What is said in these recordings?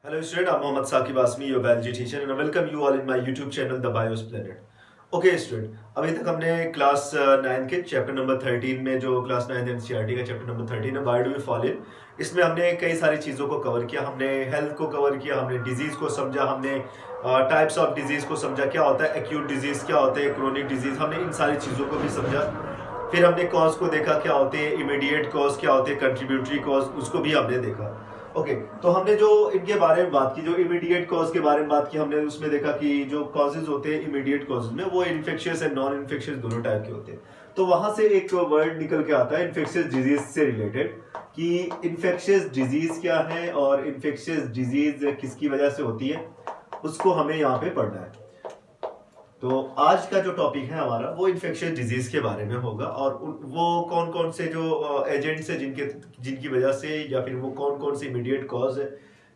Hello student, I'm Mohammad Saqib Asmi, your biology teacher and I welcome you all in my YouTube channel The Bios Planet. Okay student, अभी तक हमने class 9 के chapter number 13 में जो class 9 NCERT का chapter number 13 है why do we fall in, इसमें हमने कई सारी चीज़ों को कवर किया। हमने हेल्थ को कवर किया, हमने डिजीज़ को समझा, हमने टाइप्स ऑफ डिजीज़ को समझा, क्या होता है एक्यूट डिजीज़, क्या होता है क्रोनिक डिजीज़, हमने इन सारी चीज़ों को भी समझा। फिर हमने कॉज को देखा, क्या होते हैं इमीडिएट कॉज, क्या होते हैं कंट्रीब्यूटरी कॉज, उसको भी हमने देखा। ओके तो हमने जो इनके बारे में बात की, जो इमीडिएट कॉज के बारे में बात की, हमने उसमें देखा कि जो कॉजेज होते हैं इमीडिएट कॉजेज में वो इन्फेक्शियस एंड नॉन इन्फेक्शियस दोनों टाइप के होते हैं। तो वहां से एक वर्ड निकल के आता है इन्फेक्शियस डिजीज से रिलेटेड, कि इन्फेक्शियस डिजीज क्या है और इन्फेक्शियस डिजीज किसकी वजह से होती है, उसको हमें यहाँ पे पढ़ना है। तो आज का जो टॉपिक है हमारा वो इन्फेक्शियस डिजीज के बारे में होगा, और वो कौन कौन से जो एजेंट्स है जिनकी वजह से, या फिर वो कौन कौन से इमीडिएट कॉज है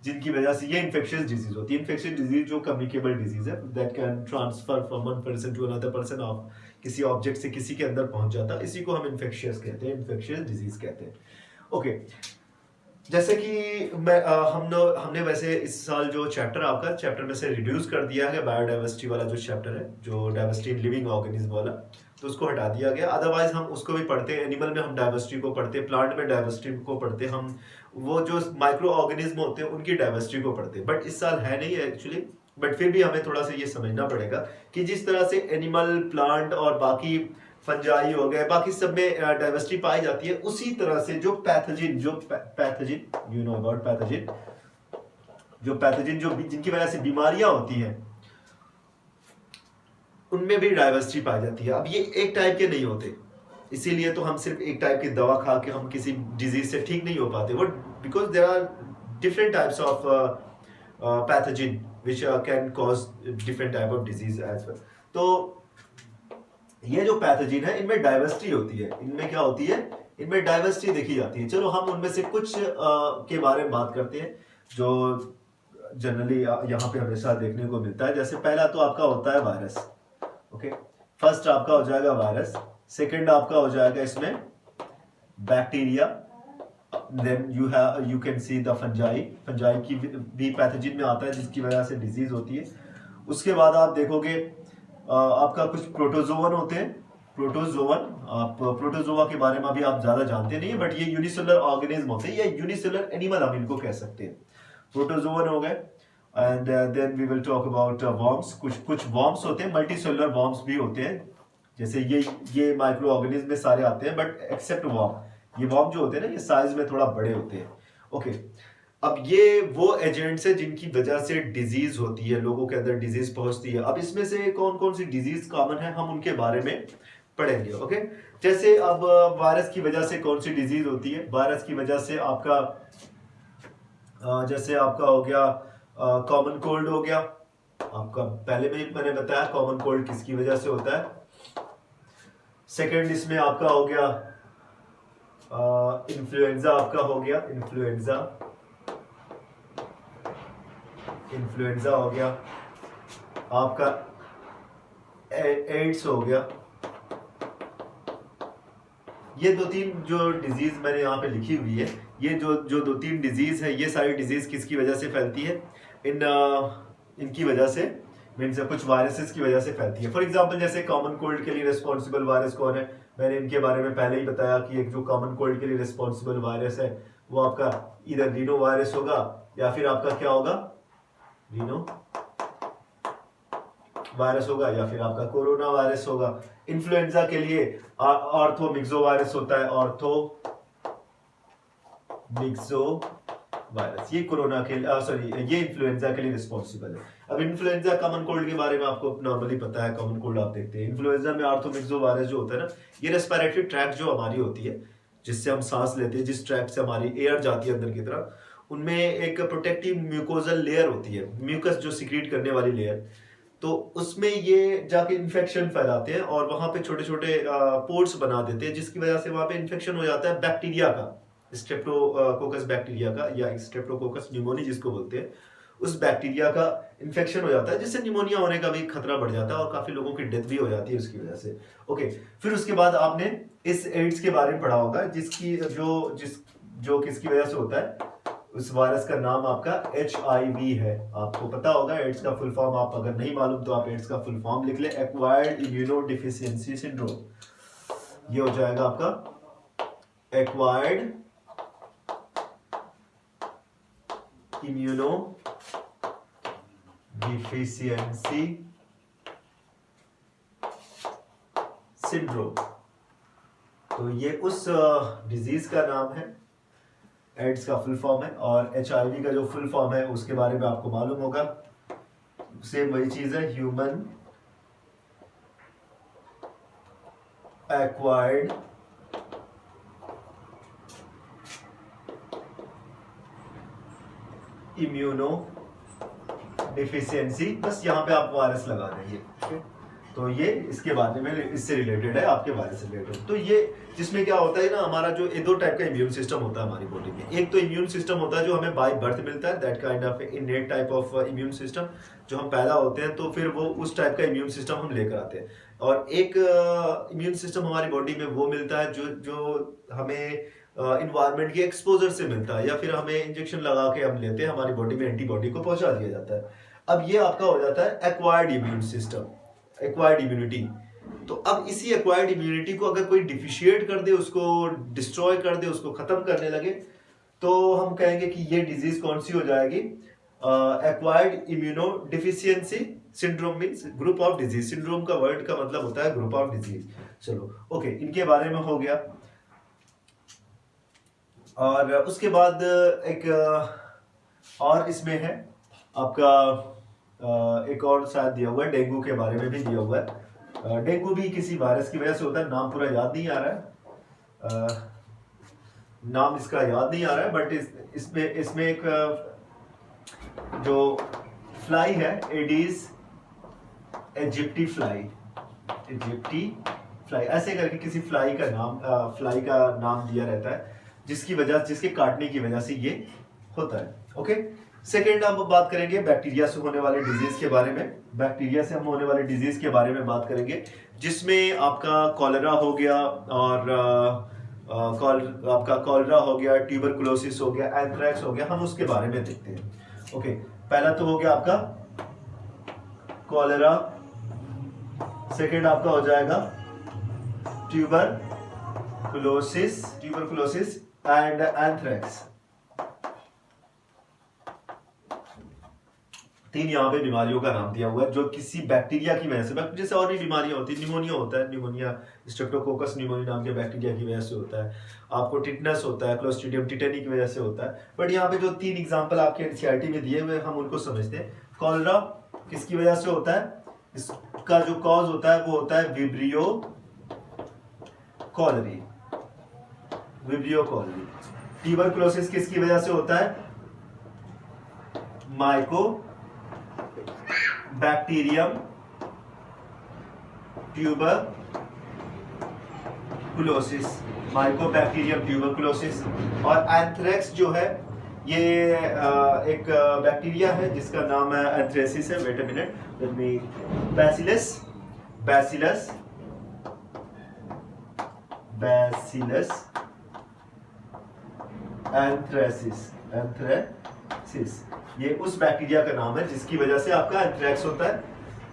जिनकी वजह से ये इन्फेक्शियस डिजीज होती है। इन्फेक्शियस डिजीज जो कम्युनिकेबल डिजीज है, that can transfer from one person to another person, of किसी ऑब्जेक्ट से किसी के अंदर पहुंच जाता है, इसी को हम इन्फेक्शियस कहते हैं, इन्फेक्शियस डिजीज कहते हैं। ओके जैसे कि हमने वैसे इस साल जो चैप्टर आपका चैप्टर में से रिड्यूस कर दिया है, बायोडाइवर्सिटी वाला जो चैप्टर है, जो डाइवर्सिटी इन लिविंग ऑर्गेनिज्म वाला, तो उसको हटा दिया गया। अदरवाइज हम उसको भी पढ़ते हैं, एनिमल में हम डाइवर्सिटी को पढ़ते हैं, प्लांट में डाइवर्सिटी को पढ़ते हैं, हम वो जो माइक्रो ऑर्गेनिज्म होते हैं उनकी डाइवर्सिटी को पढ़ते हैं। बट इस साल है नहीं है एक्चुअली, बट फिर भी हमें थोड़ा सा ये समझना पड़ेगा कि जिस तरह से एनिमल, प्लांट और बाकी फंजाई हो गए, बाकी सब में डाइवर्सिटी पाई जाती है, उसी तरह से जो pathogen you know about pathogen, जो पैथोजिन जो जिनकी वजह से बीमारियां होती हैं, उनमें भी डाइवर्सिटी पाई जाती है। अब ये एक टाइप के नहीं होते, इसीलिए तो हम सिर्फ एक टाइप की दवा खा के हम किसी डिजीज से ठीक नहीं हो पाते, वो because there are different types of pathogen which can cause different type of disease as well. तो ये जो पैथोजिन है इनमें डाइवर्सिटी होती है, इनमें क्या होती है, इनमें डाइवर्सिटी देखी जाती है। चलो हम उनमें से कुछ के बारे में बात करते हैं जो जनरली यहाँ पे हमेशा देखने को मिलता है। जैसे पहला तो आपका होता है वायरस। ओके फर्स्ट आपका हो जाएगा वायरस, सेकंड आपका हो जाएगा इसमें bacteria, then you can see the fungi, fungi की भी पैथोजिन में आता है जिसकी वजह से डिजीज होती है। उसके बाद आप देखोगे आपका कुछ प्रोटोजोवन होते हैं, प्रोटोजोवन, आप प्रोटोजोआ के बारे में अभी आप ज्यादा जानते नहीं है, बट ये यूनिसेलुलर ऑर्गेनिज्म होते हैं, या यूनिसेलुलर एनिमल हम इनको कह सकते हैं, प्रोटोजोवन हो गए। And then we will talk about worms, कुछ वर्म्स होते हैं, मल्टी सेलुलर वर्म्स भी होते हैं, जैसे ये माइक्रो ऑर्गेनिज्म में सारे आते हैं, बट एक्सेप्ट वर्म, ये वर्म जो होते हैं ना ये साइज में थोड़ा बड़े होते हैं। ओके अब ये वो एजेंट्स है जिनकी वजह से डिजीज होती है, लोगों के अंदर डिजीज पहुंचती है। अब इसमें से कौन कौन सी डिजीज कॉमन है हम उनके बारे में पढ़ेंगे। ओके जैसे अब वायरस की वजह से कौन सी डिजीज होती है, वायरस की वजह से आपका जैसे आपका हो गया कॉमन कोल्ड हो गया, आपका पहले में मैंने बताया कॉमन कोल्ड किसकी वजह से होता है। सेकेंड इसमें आपका हो गया इन्फ्लुएंजा, आपका हो गया इन्फ्लुएंजा हो गया, आपका एड्स हो गया। ये दो तीन जो डिजीज मैंने यहाँ पे लिखी हुई है, ये जो दो तीन डिजीज है, ये सारी डिजीज किसकी वजह से फैलती है, इनकी वजह से, मीन्स कुछ वायरसेस की वजह से फैलती है। फॉर एग्जांपल जैसे कॉमन कोल्ड के लिए रिस्पॉन्सिबल वायरस कौन है, मैंने इनके बारे में पहले ही बताया कि एक जो कॉमन कोल्ड के लिए रिस्पॉन्सिबल वायरस है वो आपका इधर रीनो वायरस होगा, या फिर आपका क्या होगा, रीनो वायरस होगा, या फिर आपका कोरोना वायरस होगा। इन्फ्लुएंजा के लिए ऑर्थोमिक्सो वायरस होता है, ऑर्थोमिक्सो वायरस, ये कोरोना के लिए सॉरी ये इन्फ्लुएंजा के लिए रिस्पॉन्सिबल है। अब इन्फ्लुएंजा कॉमन कोल्ड के बारे में आपको नॉर्मली पता है, कॉमन कोल्ड आप देखते हैं। इन्फ्लुएंजा में ऑर्थोमिक्सो वायरस जो होता है ना, ये रेस्पिरेटरी ट्रैक्ट जो हमारी होती है, जिससे हम सांस लेते हैं, जिस ट्रैक्ट से हमारी एयर जाती है अंदर की तरफ, उनमें एक प्रोटेक्टिव म्यूकोजल लेयर होती है, म्यूकस जो सिक्रीट करने वाली लेयर, तो उसमें ये जाके इन्फेक्शन फैलाते हैं और वहां पे छोटे छोटे पोर्स बना देते हैं, जिसकी वजह से वहां पे इन्फेक्शन हो जाता है बैक्टीरिया का, स्ट्रेप्टोकोकस बैक्टीरिया का, या स्ट्रेप्टोकोकस न्यूमोनी जिसको बोलते हैं, उस बैक्टीरिया का इन्फेक्शन हो जाता है, जिससे निमोनिया होने का भी खतरा बढ़ जाता है और काफी लोगों की डेथ भी हो जाती है उसकी वजह से। ओके फिर उसके बाद आपने इस एड्स के बारे में पढ़ा होगा, जिसकी जो किसकी वजह से होता है, उस वायरस का नाम आपका HIV है। आपको पता होगा एड्स का फुल फॉर्म, आप अगर नहीं मालूम तो आप एड्स का फुल फॉर्म लिख ले, एक्वायर्ड इम्यूनो डिफिशियंसी सिंड्रोम। ये हो जाएगा आपका एक्वायर्ड इम्यूनो डिफिशियंसी सिंड्रोम। तो ये उस डिजीज का नाम है, एड्स का फुल फॉर्म है। और HIV का जो फुल फॉर्म है उसके बारे में आपको मालूम होगा, सेम वही चीज है, ह्यूमन एक्वायर्ड इम्यूनो डिफिशियंसी। बस यहाँ पे आप वायरस लगा देंगे। तो ये इसके बारे में, इससे रिलेटेड है, आपके वायरस से रिलेटेड। तो ये जिसमें क्या होता है ना, हमारा जो दो टाइप का इम्यून सिस्टम होता है हमारी बॉडी में। एक तो इम्यून सिस्टम होता है जो हमें बाय बर्थ मिलता है, that kind of इनेट type of immune system, जो हम पैदा होते हैं तो फिर वो उस टाइप का इम्यून सिस्टम हम लेकर आते हैं। और एक इम्यून सिस्टम हमारी बॉडी में वो मिलता है जो हमें इन्वायरमेंट के एक्सपोजर से मिलता है, या फिर हमें इंजेक्शन लगा के हम लेते हैं, हमारी बॉडी में एंटीबॉडी को पहुंचा दिया जाता है। अब ये आपका हो जाता है acquired immune system, acquired immunity. तो अब इसी एक्वायर्ड इम्यूनिटी को अगर कोई डिफिशिएट कर दे, उसको डिस्ट्रॉय कर दे, उसको खत्म करने लगे, तो हम कहेंगे कि ये डिजीज कौन सी हो जाएगी, acquired immuno deficiency syndrome. Means group of disease, syndrome का वर्ड का मतलब होता है ग्रुप ऑफ डिजीज। चलो ओके, इनके बारे में हो गया। और उसके बाद एक और इसमें है आपका एक और शायद दिया हुआ है, डेंगू के बारे में भी दिया हुआ है। डेंगू भी किसी वायरस की वजह से होता है, नाम पूरा याद नहीं आ रहा है, नाम इसका याद नहीं आ रहा है, बट इसमें एक जो फ्लाई है, Aedes aegypti fly, aegypti fly ऐसे करके किसी फ्लाई का नाम दिया रहता है, जिसके काटने की वजह से ये होता है। ओके, सेकेंड हम बात करेंगे बैक्टीरिया से होने वाले डिजीज के बारे में। बैक्टीरिया से हम होने वाले डिजीज के बारे में बात करेंगे, जिसमें आपका कॉलेरा हो गया, और आपका कॉलेरा हो गया, ट्यूबरकुलोसिस हो गया, एंथ्रेक्स हो गया, हम उसके बारे में देखते हैं। ओके, पहला तो हो गया आपका कॉलेरा, सेकेंड आपका हो जाएगा ट्यूबरकुलोसिस एंड एंथ्रेक्स। तीन यहाँ पे बीमारियों का नाम दिया हुआ है जो किसी बैक्टीरिया की वजह से, जैसे और भी बीमारियां होती है, निमोनिया होता है, निमोनिया स्ट्रेप्टोकोकस निमोनिया नाम के बैक्टीरिया की वजह से होता है, आपको टिटनस होता है, क्लोस्ट्रीडियम टिटेनी की वजह से होता है। बट यहाँ पे जो तीन एग्जांपल आपके एनसीईआरटी में दिए हुए हम उनको समझते हैं। कॉलरा किसकी वजह से होता है, इसका जो कॉज होता है वो होता है विब्रियो कॉलरी। ट्यूबरकुलोसिस किसकी वजह से होता है, mycobacterium tuberculosis, mycobacterium tuberculosis. और एंथ्रेक्स जो है ये एक बैक्टीरिया है जिसका नाम है एंथ्रेसिस है, wait a minute, let me, bacillus anthracis, ये उस बैक्टीरिया का नाम है जिसकी वजह से आपका एंथ्रेक्स होता है।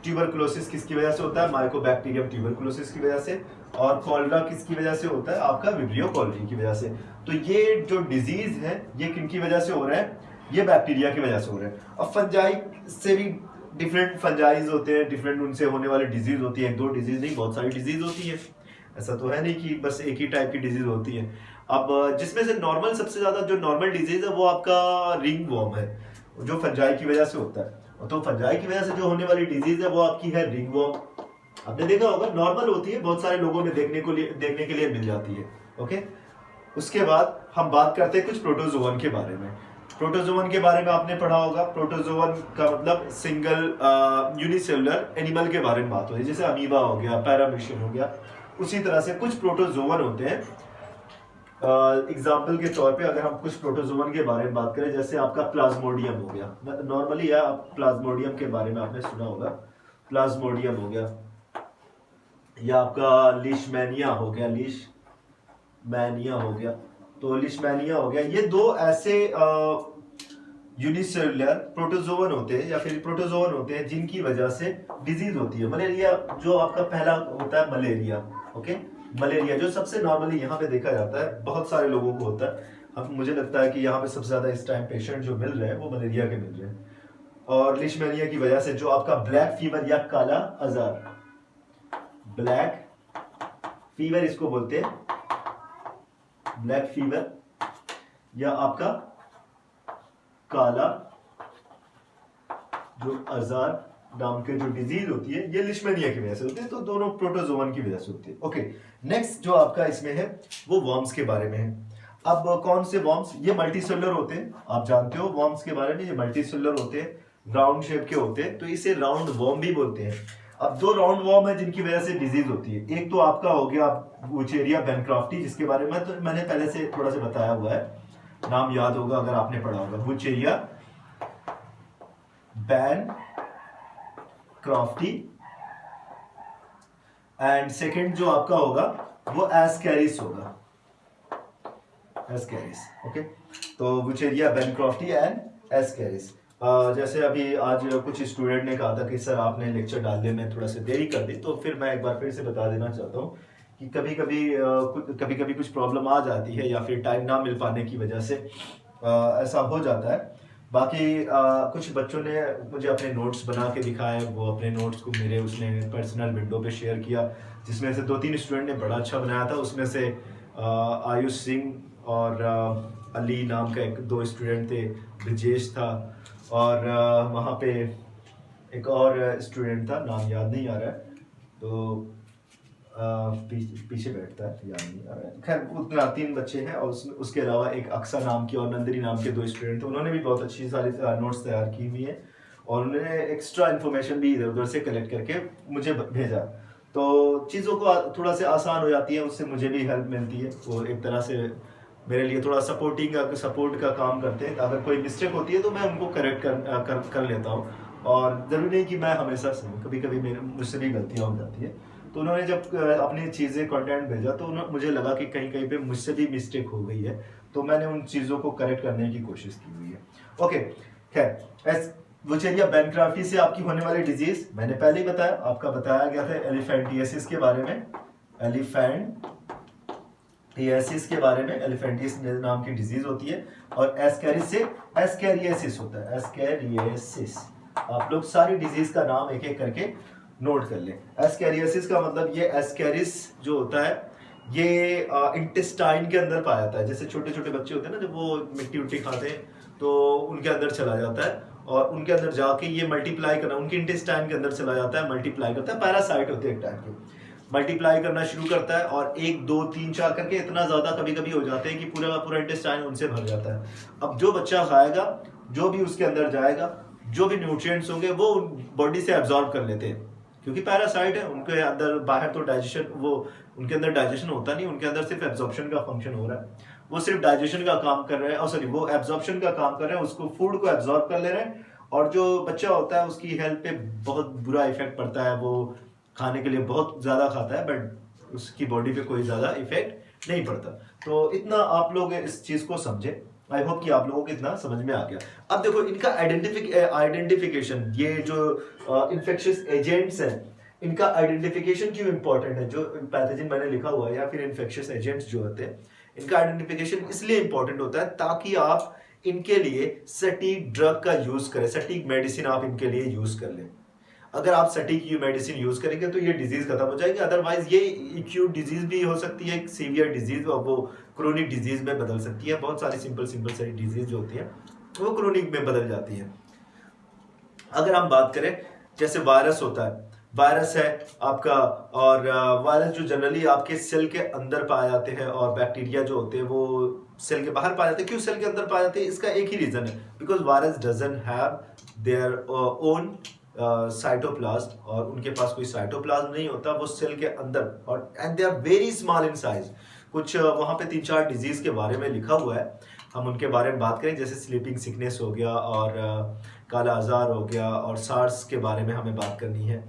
ट्यूबरकुलोसिस किसकी वजह से होता है, माइकोबैक्टीरियम ट्यूबरकुलोसिस की वजह से। और कॉलरा किसकी वजह से होता है, आपका विब्रियो कॉलरी की वजह से। तो ये जो डिजीज है ये किनकी वजह से हो रहा है, ये बैक्टीरिया की वजह से हो रहा है। और फंजाई से भी डिफरेंट फंजाइज होते हैं, डिफरेंट उनसे होने वाले डिजीज होती है, दो डिजीज नहीं बहुत सारी डिजीज होती है, ऐसा तो है नहीं कि बस एक ही टाइप की डिजीज होती है। अब जिसमें से नॉर्मल, सबसे ज्यादा जो नॉर्मल डिजीज है वो आपका रिंग वॉर्म है, जो फंजाई की वजह से होता है। तो फंजाई की वजह से जो होने वाली डिजीज है वो आपकी है रिंग वॉर्म। आपने देखा होगा, नॉर्मल होती है, बहुत सारे लोगों में देखने के लिए मिल जाती है। ओके, उसके बाद हम बात करते हैं कुछ प्रोटोजोवन के बारे में। प्रोटोजोवन के बारे में आपने पढ़ा होगा, प्रोटोजोवन का मतलब सिंगल यूनिसेलुलर एनिमल के बारे में बात होती है, जैसे अमीबा हो गया, पैरामीशियन हो गया, उसी तरह से कुछ प्रोटोजोवन होते हैं। एग्जाम्पल के तौर पे अगर हम कुछ प्रोटोजोवन के बारे में बात करें, जैसे आपका प्लाज्मोडियम हो गया, नॉर्मली है, आप प्लाज्मोडियम के बारे में आपने सुना होगा, प्लाज्मोडियम हो गया, या आपका लीशमैनिया हो गया, तो लीशमैनिया हो गया। ये दो ऐसे यूनिसेलुलर प्रोटोजोवन होते हैं या फिर प्रोटोजोवन होते हैं जिनकी वजह से डिजीज होती है। मलेरिया जो आपका पहला होता है मलेरिया, ओके, मलेरिया जो सबसे नॉर्मली यहाँ पे देखा जाता है, बहुत सारे लोगों को होता है। अब मुझे लगता है कि यहाँ पे सबसे ज्यादा इस टाइम पेशेंट जो मिल रहे हैं वो मलेरिया के मिल रहे हैं। और लिशमैनिया की वजह से जो आपका ब्लैक फीवर या काला आजार, ब्लैक फीवर इसको बोलते हैं, ब्लैक फीवर या आपका काला जो आजार नाम के जो डिजीज होती है ये लिशमैनिया की वजह से होती है। तो दोनों प्रोटोजोवन की वजह से होती है। ओके, नेक्स्ट जो आपका इसमें है वो वॉर्म्स के बारे में है। अब कौन से वॉर्म्स, ये मल्टीसेलुलर होते हैं, आप जानते हो वॉर्म्स के बारे में, ये मल्टीसेलुलर होते हैं, राउंड शेप के होते हैं, तो इसे राउंड वॉर्म भी बोलते हैं। अब दो राउंड वॉर्म है जिनकी वजह से डिजीज होती है। एक तो आपका हो गया वुचेरिया बेनक्राफ्टी, जिसके बारे में तो मैंने पहले से थोड़ा सा बताया हुआ है, नाम याद होगा अगर आपने पढ़ा होगा, वुचेरिया बेनक्राफ्टी। एंड सेकंड जो आपका होगा वो एस्कैरिस होगा, एस्कैरिस। ओके, तो वुचेरिया बेनक्राफ्टी एंड एस्कैरिस। जैसे अभी आज कुछ स्टूडेंट ने कहा था कि सर आपने लेक्चर डालने में थोड़ा सा देरी कर दी, तो फिर मैं एक बार फिर से बता देना चाहता हूँ कि कभी कभी कुछ प्रॉब्लम आ जाती है या फिर टाइम ना मिल पाने की वजह से ऐसा हो जाता है। बाकी कुछ बच्चों ने मुझे अपने नोट्स बना के दिखाए, वो अपने नोट्स को मेरे उसने पर्सनल विंडो पे शेयर किया, जिसमें से 2-3 स्टूडेंट ने बड़ा अच्छा बनाया था। उसमें से आयुष सिंह और अली नाम का एक 2 स्टूडेंट थे, ब्रिजेश था, और वहाँ पे एक और स्टूडेंट था, नाम याद नहीं आ रहा है, तो पीछे बैठता है, याद नहीं आ रहा है। खैर उतना 3 बच्चे हैं, और उसके अलावा एक अक्सा नाम की और नंदिनी नाम के 2 स्टूडेंट थे। उन्होंने भी बहुत अच्छी सारी नोट्स तैयार की हुई है और उन्होंने एक्स्ट्रा इन्फॉर्मेशन भी इधर उधर से कलेक्ट करके मुझे भेजा। तो चीज़ों को थोड़ा से आसान हो जाती है, उससे मुझे भी हेल्प मिलती है। वो एक तरह से मेरे लिए थोड़ा सपोर्ट का काम करते हैं। अगर कोई मिस्टेक होती है तो मैं उनको करेक्ट कर लेता हूँ, और ज़रूरी नहीं कि मैं हमेशा सही, कभी कभी मुझसे भी गलतियाँ हो जाती है। तो उन्होंने जब अपनी चीज़ें कंटेंट भेजा तो मुझे लगा कि कहीं कहीं पे मुझसे भी मिस्टेक हो गई है, तो मैंने उन चीज़ों को करेक्ट करने की कोशिश की हुई है। ओके, खैर वुचेरिया बेनक्राफ्टी से आपकी होने वाली डिजीज मैंने पहले ही बताया, आपका बताया गया था एलिफेंटियासिस के बारे में, एलिफेंटियासिस के बारे में, एलिफेंटियासिस नाम की डिजीज होती है। और एस्कैरिस से एस्कैरियासिस होता है, एस्कैरियासिस। आप लोग सारी डिजीज का नाम एक एक करके नोट कर ले। एस्कैरियासिस का मतलब ये एस्कैरिस जो होता है ये इंटेस्टाइन के अंदर पाया जाता है। जैसे छोटे छोटे बच्चे होते हैं ना, जब वो मिट्टी उट्टी खाते हैं तो उनके अंदर चला जाता है, और उनके अंदर जाके ये मल्टीप्लाई करना, उनके इंटेस्टाइन के अंदर चला जाता है, मल्टीप्लाई करता है, पैरासाइट होते हैं एक टाइप के, मल्टीप्लाई करना शुरू करता है, और 1 2 3 4 करके इतना ज्यादा कभी कभी हो जाते हैं कि पूरा का पूरा इंटेस्टाइन उनसे भर जाता है। अब जो बच्चा खाएगा, जो भी उसके अंदर जाएगा, जो भी न्यूट्रिएंट्स होंगे वो बॉडी से एब्जॉर्ब कर लेते हैं, क्योंकि पैरासाइट है उनके अंदर। बाहर तो डाइजेशन, वो उनके अंदर डाइजेशन होता नहीं, उनके अंदर सिर्फ एब्जॉर्प्शन का फंक्शन हो रहा है। वो सिर्फ डाइजेशन का काम कर रहे हैं, सॉरी वो एब्जॉर्प्शन का काम कर रहे हैं, उसको फूड को एब्जॉर्ब कर ले रहे हैं। और जो बच्चा होता है उसकी हेल्थ पे बहुत बुरा इफेक्ट पड़ता है, वो खाने के लिए बहुत ज्यादा खाता है बट उसकी बॉडी पे कोई ज्यादा इफेक्ट नहीं पड़ता। तो इतना आप लोग इस चीज को समझे। आई होप कि आप लोगों को इतना समझ में आ गया। अब देखो इनका आइडेंटिफिकेशन, ये जो इन्फेक्शियस एजेंट्स हैं, इनका आइडेंटिफिकेशन क्यों इंपॉर्टेंट है? जो पैथोजन मैंने लिखा हुआ है या फिर इन्फेक्शियस एजेंट्स जो होते हैं, इनका आइडेंटिफिकेशन इसलिए इंपॉर्टेंट होता है ताकि आप इनके लिए सटीक ड्रग का यूज करें, सटीक मेडिसिन आप इनके लिए यूज कर लें। अगर आप सटीक ये मेडिसिन यूज करेंगे तो ये डिजीज खत्म हो जाएगी। अदरवाइज ये एक्यूट डिजीज भी हो सकती है, सीवियर डिजीज, और वो क्रोनिक डिजीज में बदल सकती है। बहुत सारी सिंपल सारी डिजीज जो होती है वो क्रोनिक में बदल जाती है। अगर हम बात करें, जैसे वायरस होता है, वायरस है आपका, और वायरस जो जनरली आपके सेल के अंदर पाए जाते हैं, और बैक्टीरिया जो होते हैं वो सेल के बाहर पाए जाते हैं। क्यों सेल के अंदर पाए जाते हैं? इसका एक ही रीजन है, because virus doesn't have their own cytoplasm, और उनके पास कोई साइटोप्लाज्म नहीं होता, वो सेल के अंदर, और and they are very small in size. कुछ वहाँ पे 3-4 डिजीज के बारे में लिखा हुआ है, हम उनके बारे में बात करें। जैसे स्लीपिंग सिकनेस हो गया, और काला आजार हो गया, और सार्स के बारे में हमें बात करनी है,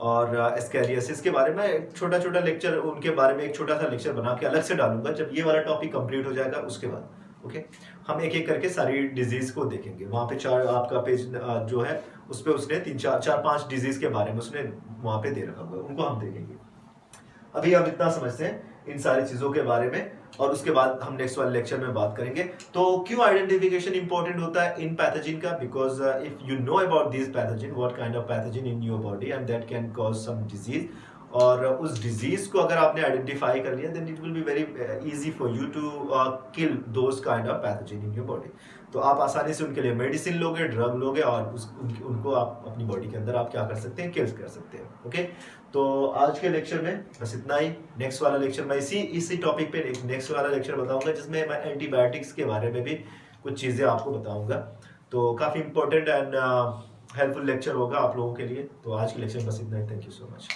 और एस्कैरियासिस के बारे में एक छोटा छोटा लेक्चर, उनके बारे में एक छोटा सा लेक्चर बना के अलग से डालूंगा जब ये वाला टॉपिक कंप्लीट हो जाएगा उसके बाद। ओके, हम एक एक करके सारी डिजीज को देखेंगे। वहाँ पे चार आपका पेज जो है उस पे उसने तीन चार चार पांच डिजीज के बारे में उसने वहाँ पे दे रखा हुआ है, उनको हम देखेंगे। अभी हम इतना समझते हैं इन सारी चीजों के बारे में, और उसके बाद हम नेक्स्ट वाले लेक्चर में बात करेंगे। तो क्यों आइडेंटिफिकेशन इंपॉर्टेंट होता है इन पैथोजन का? Because if you know about this pathogen, what kind of pathogen in your body and that can cause some disease, और उस डिजीज को अगर आपने आइडेंटिफाई कर लिया then it will be very easy for you to kill those kind of pathogen in your body. तो आप आसानी से उनके लिए मेडिसिन लोगे, ड्रग लोगे, और उनको आप अपनी बॉडी के अंदर आप क्या कर सकते हैं, किल कर सकते हैं। ओके, तो आज के लेक्चर में बस इतना ही। नेक्स्ट वाला लेक्चर मैं इसी टॉपिक पे एक नेक्स्ट वाला लेक्चर बताऊंगा, जिसमें मैं एंटीबायोटिक्स के बारे में भी कुछ चीज़ें आपको बताऊंगा। तो काफ़ी इंपॉर्टेंट एंड हेल्पफुल लेक्चर होगा आप लोगों के लिए। तो आज के लेक्चर में बस इतना ही। Thank you so much.